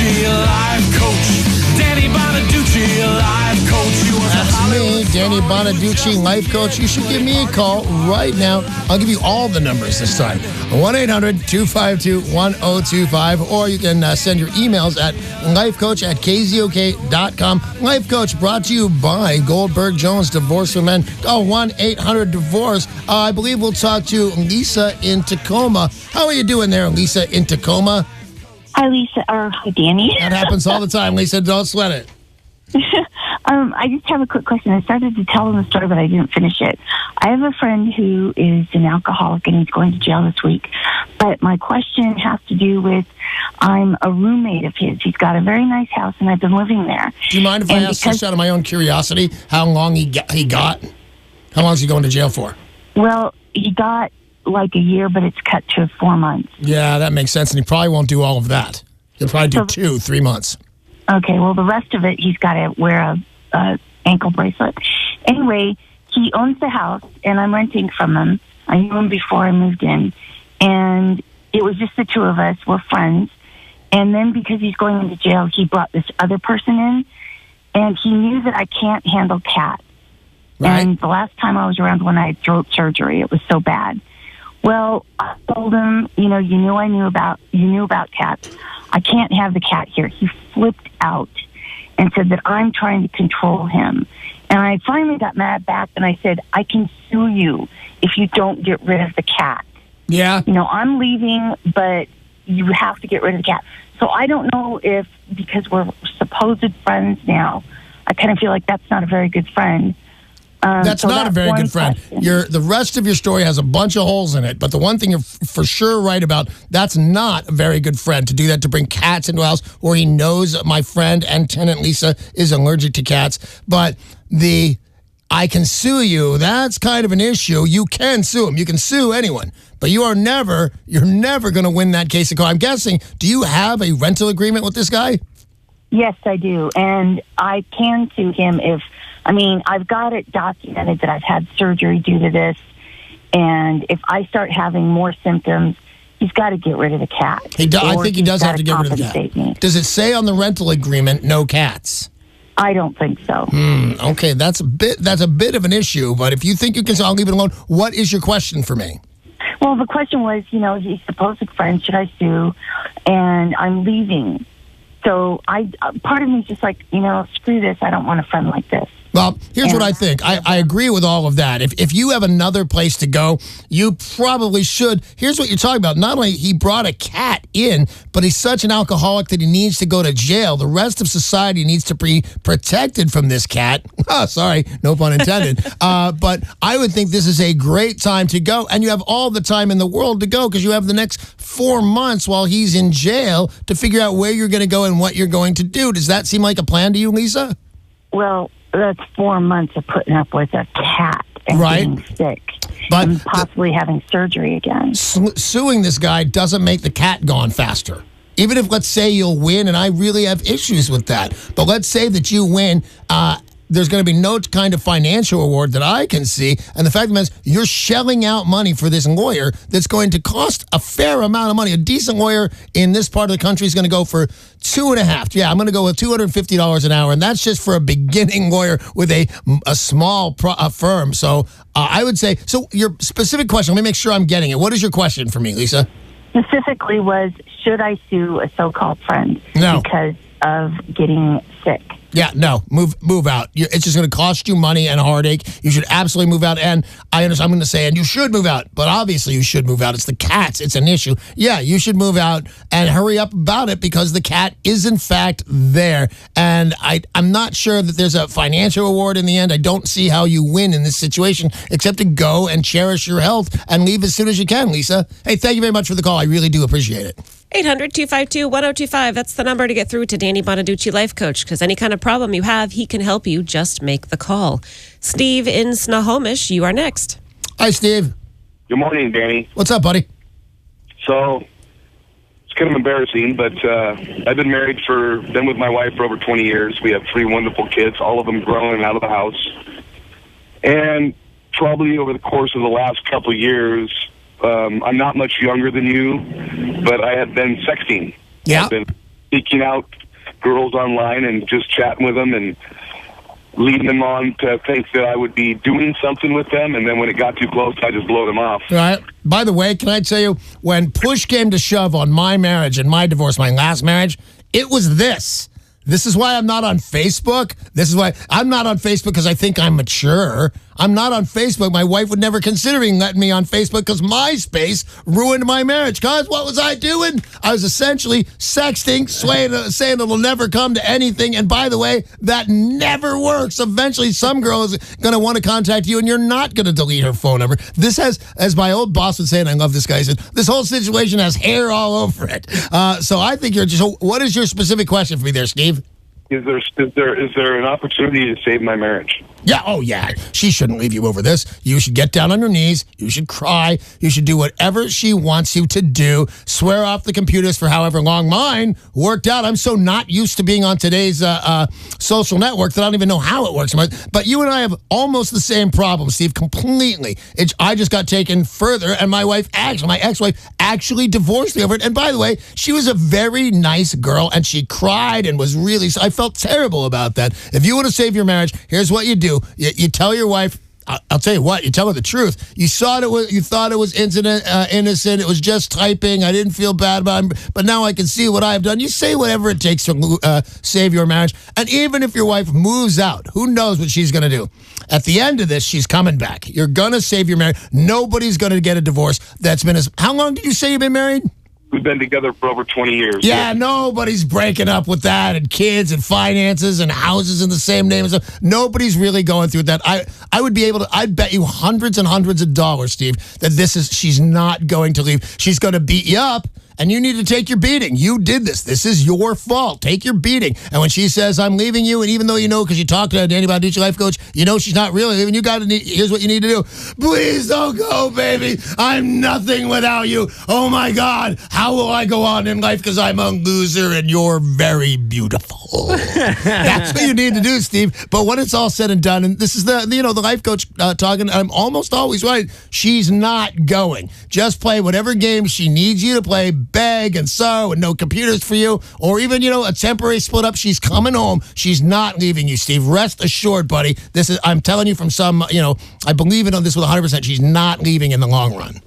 Bonaduce, life coach. Danny Bonaduce, life coach. That's me, Danny Bonaduce, life coach. You should give me a call right now. I'll give you all the numbers this time. 1-800-252-1025, or you can send your emails at lifecoach@KZOK.com. Life Coach brought to you by Goldberg Jones Divorce for Men. Call 1-800-DIVORCE. I believe we'll talk to Lisa in Tacoma. How are you doing there, Lisa in Tacoma? Hi, Lisa, or hi, Danny. That happens all the time, Lisa. Don't sweat it. I just have a quick question. I started to tell them the story, but I didn't finish it. I have a friend who is an alcoholic, and he's going to jail this week. But my question has to do with, I'm a roommate of his. He's got a very nice house, and I've been living there. Do you mind if I ask just out of my own curiosity how long he got? How long is he going to jail for? Well, he got like a year, but it's cut to 4 months. Yeah, that makes sense, and he probably won't do all of that. He'll probably do 3 months. Okay, well, the rest of it, he's got to wear a ankle bracelet. Anyway, he owns the house, and I'm renting from him. I knew him before I moved in, and it was just the two of us. We're friends. And then because he's going into jail, he brought this other person in, and he knew that I can't handle cats. Right. And the last time I was around when I had throat surgery, it was so bad. Well, I told him, you knew about cats. I can't have the cat here. He flipped out and said that I'm trying to control him. And I finally got mad back, and I said, I can sue you if you don't get rid of the cat. Yeah. I'm leaving, but you have to get rid of the cat. So I don't know if, because we're supposed friends now, I kind of feel like that's not a very good friend. That's not a very good friend. The rest of your story has a bunch of holes in it, but the one thing you're for sure right about, that's not a very good friend to do that, to bring cats into a house where he knows my friend and tenant Lisa is allergic to cats. But I can sue you, that's kind of an issue. You can sue him. You can sue anyone, but you're never going to win that case in court. I'm guessing, do you have a rental agreement with this guy? Yes, I do. And I can sue him I've got it documented that I've had surgery due to this. And if I start having more symptoms, he's got to get rid of the cat. I think he does have to get rid of the cat. Me. Does it say on the rental agreement, no cats? I don't think so. Okay, that's a bit of an issue. But if you think you can, I'll leave it alone. What is your question for me? Well, the question was, he's supposed friend. Should I sue? And I'm leaving. So part of me is just like, screw this. I don't want a friend like this. Well, here's what I think. I agree with all of that. If you have another place to go, you probably should. Here's what you're talking about. Not only he brought a cat in, but he's such an alcoholic that he needs to go to jail. The rest of society needs to be protected from this cat. Oh, sorry, no pun intended. But I would think this is a great time to go. And you have all the time in the world to go because you have the next 4 months while he's in jail to figure out where you're going to go and what you're going to do. Does that seem like a plan to you, Lisa? Well, that's 4 months of putting up with a cat and getting sick and possibly having surgery again. Suing this guy doesn't make the cat gone faster. Even if, let's say, you'll win, and I really have issues with that, but let's say that you win, there's going to be no kind of financial reward that I can see. And the fact of the matter is, you're shelling out money for this lawyer that's going to cost a fair amount of money. A decent lawyer in this part of the country is going to go for $2.5. Yeah, I'm going to go with $250 an hour. And that's just for a beginning lawyer with a small firm. So I would say, so your specific question, let me make sure I'm getting it. What is your question for me, Lisa? Specifically was, should I sue a so-called friend because of getting sick? Yeah, no, move out. It's just going to cost you money and heartache. You should absolutely move out. And I understand, I'm going to say, and you should move out. But obviously you should move out. It's the cats. It's an issue. Yeah, you should move out and hurry up about it because the cat is, in fact, there. And I'm not sure that there's a financial reward in the end. I don't see how you win in this situation except to go and cherish your health and leave as soon as you can, Lisa. Hey, thank you very much for the call. I really do appreciate it. 800-252-1025. That's the number to get through to Danny Bonaduce, life coach, because any kind of problem you have, he can help you. Just make the call. Steve in Snohomish, you are next. Hi, Steve. Good morning, Danny. What's up, buddy? So, it's kind of embarrassing, but I've been with my wife for over 20 years. We have 3 wonderful kids, all of them grown and out of the house. And probably over the course of the last couple of years, I'm not much younger than you, but I have been sexting. Yeah. I've been seeking out girls online and just chatting with them and leading them on to think that I would be doing something with them, and then when it got too close, I just blow them off. Right. By the way, can I tell you, when push came to shove on my marriage and my divorce, my last marriage, it was this. This is why I'm not on Facebook. This is why I'm not on Facebook, because I think I'm mature. I'm not on Facebook. My wife would never consider letting me on Facebook because MySpace ruined my marriage. Guys, what was I doing? I was essentially sexting, saying it'll never come to anything. And by the way, that never works. Eventually, some girl is going to want to contact you, and you're not going to delete her phone number. This has, as my old boss would say, and I love this guy, he said, this whole situation has hair all over it. So I think you're just, what is your specific question for me there, Steve? Is there an opportunity to save my marriage? Yeah, oh yeah. She shouldn't leave you over this. You should get down on your knees. You should cry. You should do whatever she wants you to do. Swear off the computers for however long. Mine worked out. I'm so not used to being on today's social network that I don't even know how it works. But you and I have almost the same problem, Steve, completely. I just got taken further, and my ex-wife actually divorced me over it. And by the way, she was a very nice girl, and she cried and was really, I felt terrible about that. If you want to save your marriage, here's what you do. You tell your wife, I'll tell you what, you tell her the truth. You thought it was innocent. It was just typing. I didn't feel bad about it, but now I can see what I've done. You say whatever it takes to save your marriage. And even if your wife moves out, who knows what she's going to do? At the end of this, she's coming back. You're going to save your marriage. Nobody's going to get a divorce. How long did you say you've been married? We've been together for over 20 years. Yeah, nobody's breaking up with that, and kids and finances and houses in the same name and stuff. Nobody's really going through that. I'd bet you hundreds and hundreds of dollars, Steve, that she's not going to leave. She's going to beat you up, and you need to take your beating. You did this. This is your fault. Take your beating. And when she says, I'm leaving you, and even though you know, because you talked to Danny Bonaduce, life coach, you know she's not really leaving, here's what you need to do. Please don't go, baby. I'm nothing without you. Oh, my God. How will I go on in life because I'm a loser and you're very beautiful? That's what you need to do, Steve. But when it's all said and done, and this is the life coach talking, I'm almost always right. She's not going. Just play whatever game she needs you to play, beg and sorrow and no computers for you, or even, a temporary split up. She's coming home. She's not leaving you, Steve. Rest assured, buddy. I'm telling you from some, I believe in on this with 100%. She's not leaving in the long run.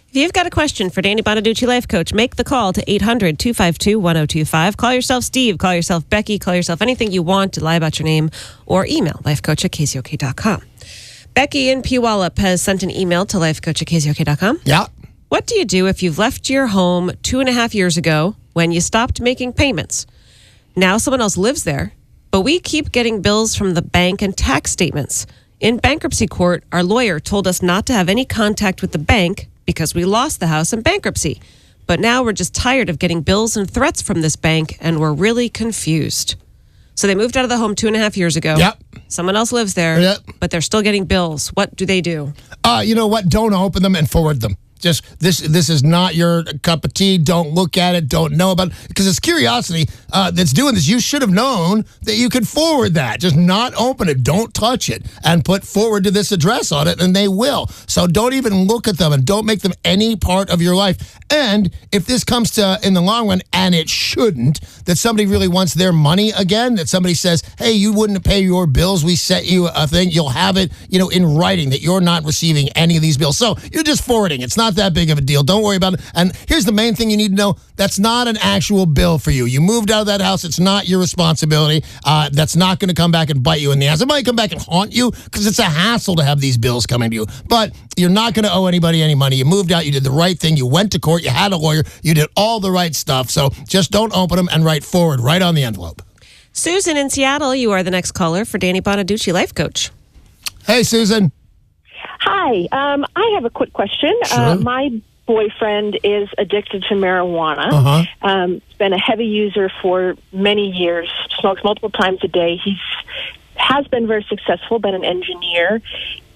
If you've got a question for Danny Bonaduce, life coach, make the call to 800-252-1025. Call yourself Steve, call yourself Becky, call yourself anything you want to lie about your name, or email lifecoach@KZOK.com. Becky in Puyallup has sent an email to lifecoach@KZOK.com. Yeah. What do you do if you've left your home 2.5 years ago when you stopped making payments? Now someone else lives there, but we keep getting bills from the bank and tax statements. In bankruptcy court, our lawyer told us not to have any contact with the bank because we lost the house in bankruptcy. But now we're just tired of getting bills and threats from this bank, and we're really confused. So they moved out of the home 2.5 years ago. Yep. Someone else lives there, Yep. but they're still getting bills. What do they do? You know what? Don't open them and forward them. Just this is not your cup of tea. Don't look at it. Don't know about it. Because it's curiosity that's doing this. You should have known that you could forward that. Just not open it. Don't touch it. And put forward to this address on it, and they will. So don't even look at them, and don't make them any part of your life. And if this comes to, in the long run, and it shouldn't, that somebody really wants their money again, that somebody says, hey, you wouldn't pay your bills, we sent you a thing, you'll have it, in writing that you're not receiving any of these bills. So you're just forwarding. It's not that big of a deal. Don't worry about it. And here's the main thing you need to know. That's not an actual bill for you. You moved out of that house. It's not your responsibility. That's not going to come back and bite you in the ass. It might come back and haunt you because it's a hassle to have these bills coming to you. But you're not going to owe anybody any money. You moved out. You did the right thing. You went to court. You had a lawyer. You did all the right stuff. So just don't open them and write forward right on the envelope. Susan in Seattle, you are the next caller for Danny Bonaduce, life coach. Hey, Susan. Hi. I have a quick question. Sure. My boyfriend is addicted to marijuana. Uh-huh. Been a heavy user for many years, smokes multiple times a day. Has been very successful, been an engineer.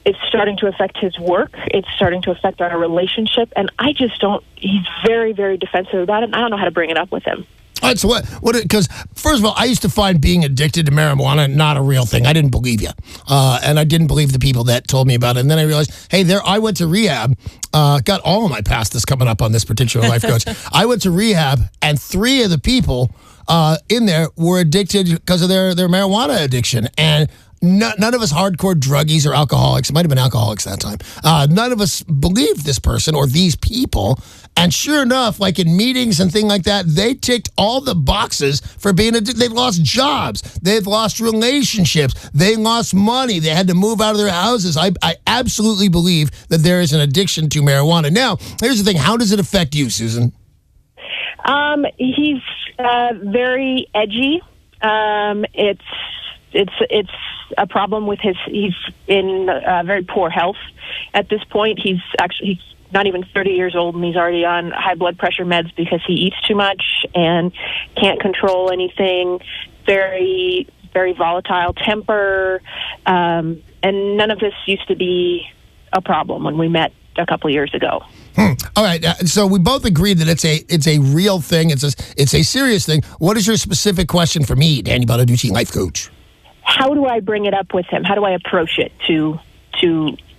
It's starting to affect his work. It's starting to affect our relationship. And I just don't, he's very, very defensive about it. And I don't know how to bring it up with him. All right, so because first of all, I used to find being addicted to marijuana not a real thing. I didn't believe you. And I didn't believe the people that told me about it. And then I realized, hey, I went to rehab. Got all of my past this coming up on this particular life coach. I went to rehab, and 3 of the people in there were addicted because of their marijuana addiction. And none of us hardcore druggies or alcoholics, it might have been alcoholics that time, none of us believed this person or these people. And sure enough, like in meetings and things like that, they ticked all the boxes for being addicted. They've lost jobs. They've lost relationships. They lost money. They had to move out of their houses. I absolutely believe that there is an addiction to marijuana. Now, here's the thing. How does it affect you, Susan? He's very edgy. It's a problem with he's in very poor health at this point. He's not even 30 years old, and he's already on high blood pressure meds because he eats too much and can't control anything. Very, very volatile temper. And none of this used to be a problem when we met a couple of years ago. All right, so we both agreed that it's a real thing. It's a serious thing. What is your specific question for me, Danny Bonaduce, life coach? How do I bring it up with him? How do I approach it to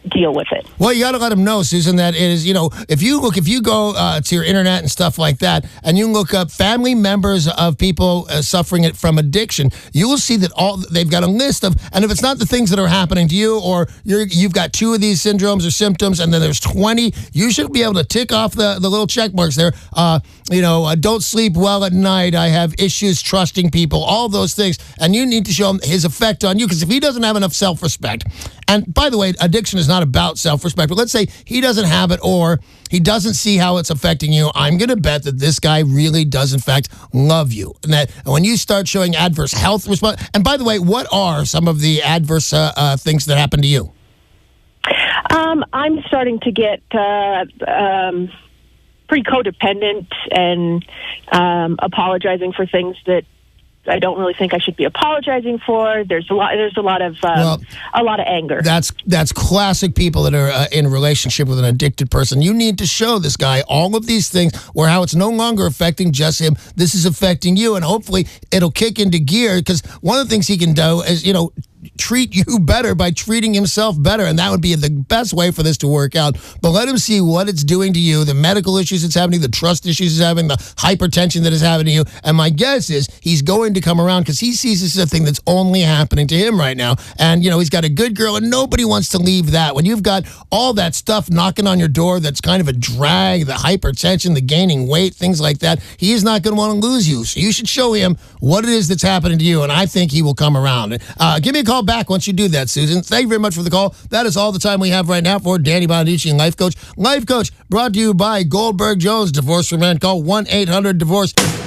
deal with it? Well, you got to let him know, Susan, that it is, if you go to your internet and stuff like that, and you look up family members of people suffering from addiction, you will see that they've got a list of, and if it's not the things that are happening to you, or you've got 2 of these syndromes or symptoms, and then there's 20, you should be able to tick off the little check marks there. Don't sleep well at night. I have issues trusting people, all those things. And you need to show him his effect on you, because if he doesn't have enough self-respect, and by the way, addiction is not about self-respect, but let's say he doesn't have it or he doesn't see how it's affecting you, I'm going to bet that this guy really does, in fact, love you. And that when you start showing adverse health response, and by the way, what are some of the adverse things that happen to you? I'm starting to get pretty codependent and apologizing for things that I don't really think I should be apologizing for. There's a lot of anger. That's classic people that are in a relationship with an addicted person. You need to show this guy all of these things, where how it's no longer affecting just him. This is affecting you, and hopefully it'll kick into gear, because one of the things he can do is, treat you better by treating himself better, and that would be the best way for this to work out. But let him see what it's doing to you, the medical issues it's having, the trust issues it's having, the hypertension that is happening to you. And my guess is he's going to come around, because he sees this as a thing that's only happening to him right now. And he's got a good girl, and nobody wants to leave that. When you've got all that stuff knocking on your door that's kind of a drag, the hypertension, the gaining weight, things like that, he is not going to want to lose you. So you should show him what it is that's happening to you, and I think he will come around. Give me a call back once you do that, Susan. Thank you very much for the call. That is all the time we have right now for Danny Bonaduce and Life Coach. Life Coach brought to you by Goldberg Jones, Divorce for Men. Call 1-800-DIVORCE.